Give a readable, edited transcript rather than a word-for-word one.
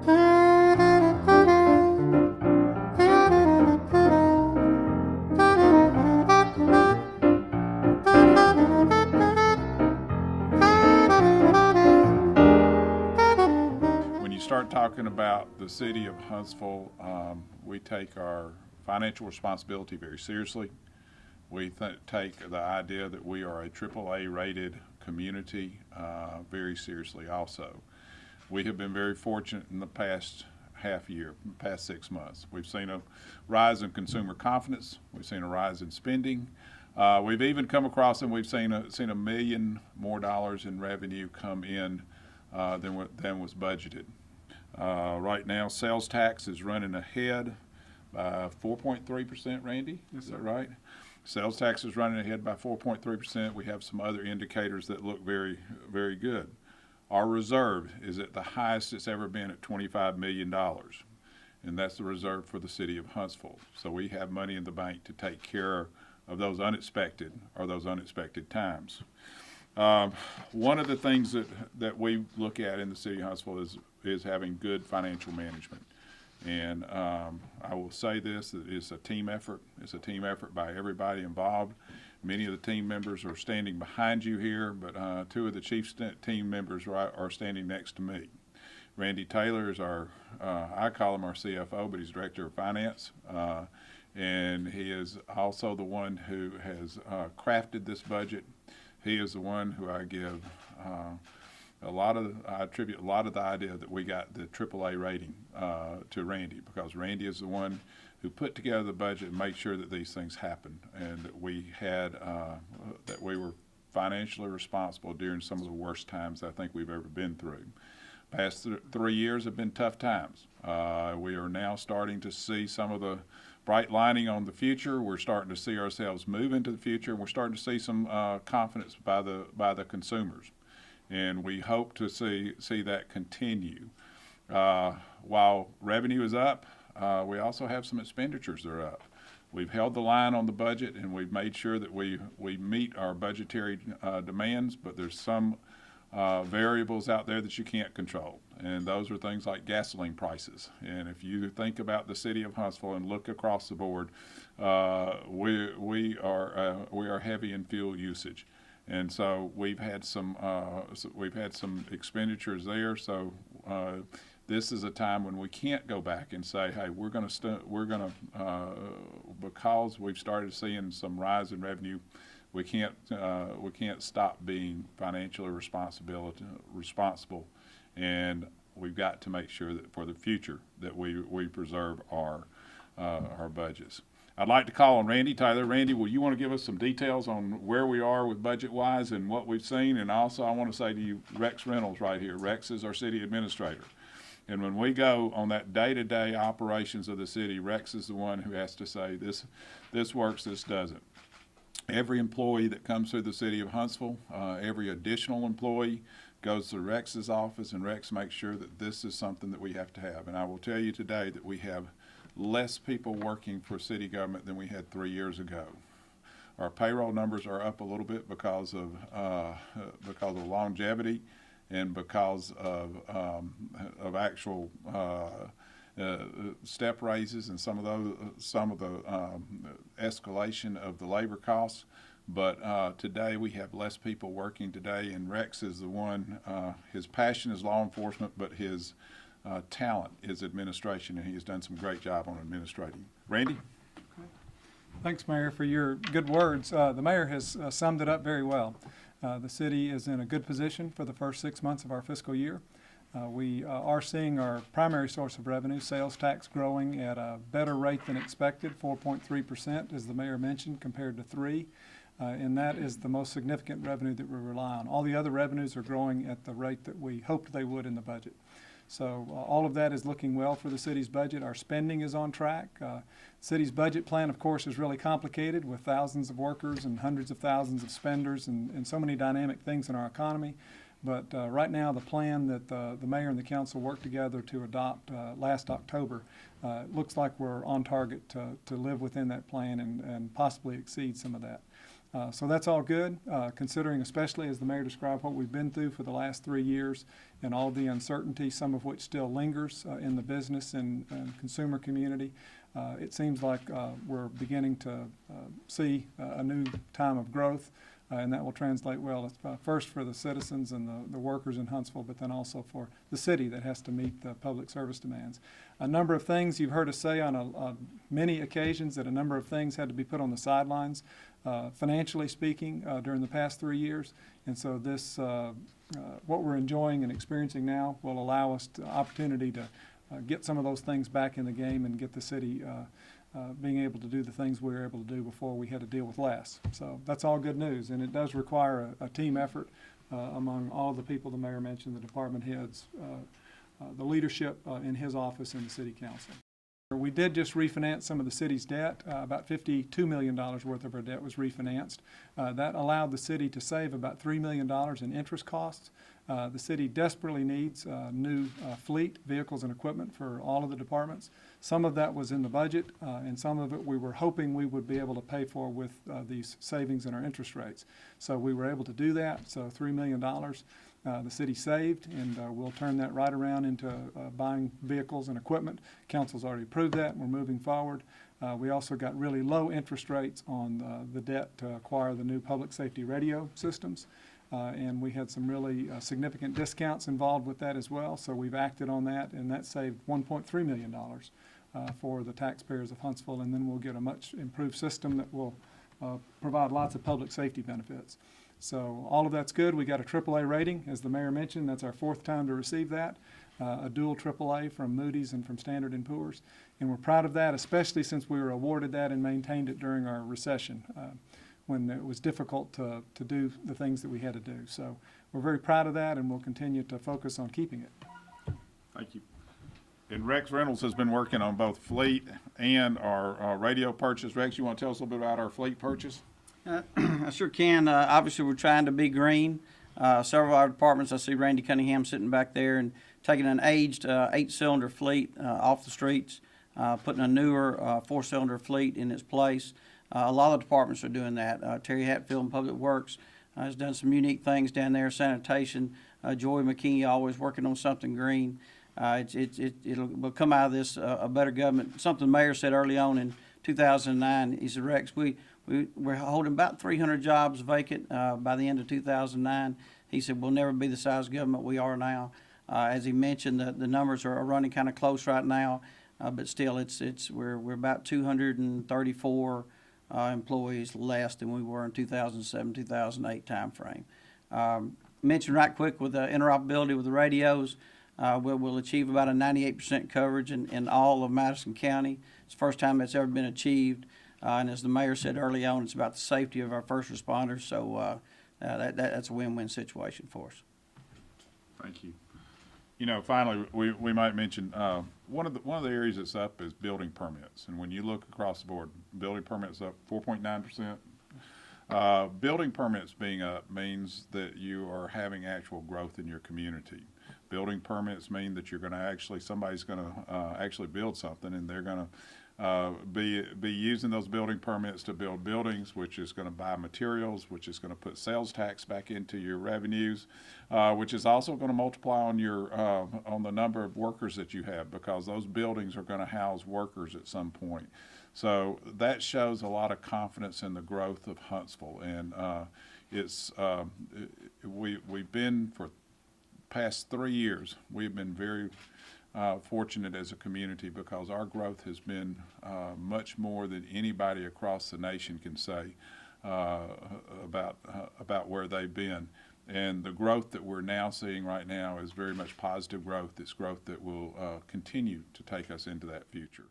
When you start talking about the city of Huntsville, we take our financial responsibility very seriously. We take the idea that we are a AAA rated community very seriously also. We have been very fortunate in the past half year, past 6 months. We've seen a rise in consumer confidence. We've seen a rise in spending. We've even come across and we've seen $1 million more in revenue come in than was budgeted. Right now, sales tax is running ahead by 4.3%, Randy? Yes, Is that sir. right? Sales tax is running ahead by 4.3%. We have some other indicators that look very, very good. Our reserve is at the highest it's ever been at $25 million, and that's the reserve for the city of Huntsville. So we have money in the bank to take care of those unexpected times. One of the things that we look at in the city of Huntsville is having good financial management. And I will say this, that it's a team effort. It's a team effort by everybody involved. Many of the team members are standing behind you here, but two of the chief team members are standing next to me. Randy Taylor is I call him our CFO, but he's Director of Finance. And he is also the one who has crafted this budget. He is the one who I give I attribute a lot of the idea that we got the AAA rating to Randy, because Randy is the one who put together the budget and made sure that these things happened, and that we were financially responsible during some of the worst times I think we've ever been through. Past 3 years have been tough times. We are now starting to see some of the bright lining on the future. We're starting to see ourselves move into the future, and we're starting to see some confidence by the consumers. And we hope to see that continue. While revenue is up, we also have some expenditures that are up. We've held the line on the budget, and we've made sure that we meet our budgetary demands, but there's some variables out there that you can't control, and those are things like gasoline prices. And if you think about the city of Huntsville and look across the board, we are heavy in fuel usage. And so we've had some expenditures there. So this is a time when we can't go back and say, hey, because we've started seeing some rise in revenue, we can't stop being financially responsible, and we've got to make sure that for the future that we preserve our budgets. I'd like to call on Randy Taylor. Randy, will you want to give us some details on where we are with budget-wise and what we've seen? And also I want to say to you, Rex Reynolds right here. Rex is our city administrator. And when we go on that day-to-day operations of the city, Rex is the one who has to say, this works, this doesn't. Every employee that comes through the city of Huntsville, every additional employee goes to Rex's office, and Rex makes sure that this is something that we have to have. And I will tell you today that we have less people working for city government than we had 3 years ago. Our payroll numbers are up a little bit because of longevity and because of actual step raises and some of the escalation of the labor costs. But today we have less people working today, and Rex is the one. His passion is law enforcement, but his talent is administration, and he has done some great job on administrating. Randy? Thanks, Mayor, for your good words. The Mayor has summed it up very well. The city is in a good position for the first 6 months of our fiscal year. We are seeing our primary source of revenue, sales tax, growing at a better rate than expected, 4.3%, as the Mayor mentioned, compared to 3%. And that is the most significant revenue that we rely on. All the other revenues are growing at the rate that we hoped they would in the budget. So all of that is looking well for the city's budget. Our spending is on track. City's budget plan, of course, is really complicated with thousands of workers and hundreds of thousands of spenders and so many dynamic things in our economy. But right now, the plan that the mayor and the council worked together to adopt last October looks like we're on target to live within that plan and possibly exceed some of that. So that's all good, considering especially as the mayor described what we've been through for the last 3 years and all the uncertainty, some of which still lingers in the business and consumer community. It seems like we're beginning to see a new time of growth, and that will translate well, first for the citizens and the workers in Huntsville, but then also for the city that has to meet the public service demands. A number of things you've heard us say on many occasions, that a number of things had to be put on the sidelines, financially speaking, during the past 3 years. And so this, what we're enjoying and experiencing now will allow us the opportunity to get some of those things back in the game and get the city being able to do the things we were able to do before we had to deal with less. So that's all good news, and it does require a team effort among all of the people the mayor mentioned, the department heads, the leadership in his office and the city council. We did just refinance some of the city's debt. About $52 million worth of our debt was refinanced. That allowed the city to save about $3 million in interest costs. The city desperately needs new fleet, vehicles, and equipment for all of the departments. Some of that was in the budget, and some of it we were hoping we would be able to pay for with these savings in our interest rates. So we were able to do that, so $3 million. The city saved, and we'll turn that right around into buying vehicles and equipment. Council's already approved that, and we're moving forward. We also got really low interest rates on the debt to acquire the new public safety radio systems, and we had some really significant discounts involved with that as well. So we've acted on that, and that saved $1.3 million for the taxpayers of Huntsville, and then we'll get a much improved system that will provide lots of public safety benefits. So all of that's good. We got a AAA rating, as the mayor mentioned. That's our 4th time to receive that, a dual AAA from Moody's and from Standard & Poor's. And we're proud of that, especially since we were awarded that and maintained it during our recession when it was difficult to do the things that we had to do. So we're very proud of that, and we'll continue to focus on keeping it. Thank you. And Rex Reynolds has been working on both fleet and our radio purchase. Rex, you want to tell us a little bit about our fleet purchase? I sure can. Obviously, we're trying to be green. Several of our departments, I see Randy Cunningham sitting back there and taking an aged 8-cylinder fleet off the streets, putting a newer 4-cylinder fleet in its place. A lot of departments are doing that. Terry Hatfield in Public Works has done some unique things down there. Sanitation, Joy McKee always working on something green. It'll come out of this a better government. Something the mayor said early on in 2009. He said, Rex, we're holding about 300 jobs vacant by the end of 2009. He said, we'll never be the size government we are now. As he mentioned, the numbers are running kind of close right now, but still, we're about 234 employees less than we were in 2007, 2008 timeframe. Mentioned right quick with the interoperability with the radios, we'll achieve about a 98% coverage in all of Madison County. It's the first time that's ever been achieved. And as the mayor said early on, it's about the safety of our first responders. So that's a win-win situation for us. Thank you. You know, finally, we might mention one of the areas that's up is building permits. And when you look across the board, building permits up 4.9%. Building permits being up means that you are having actual growth in your community. Building permits mean that you're going to somebody's going to actually build something, and they're going to be using those building permits to build buildings, which is going to buy materials, which is going to put sales tax back into your revenues, which is also going to multiply on your on the number of workers that you have, because those buildings are going to house workers at some point. So that shows a lot of confidence in the growth of Huntsville, and we've been for past 3 years, we've been very fortunate as a community, because our growth has been much more than anybody across the nation can say about where they've been. And the growth that we're now seeing right now is very much positive growth. It's growth that will continue to take us into that future.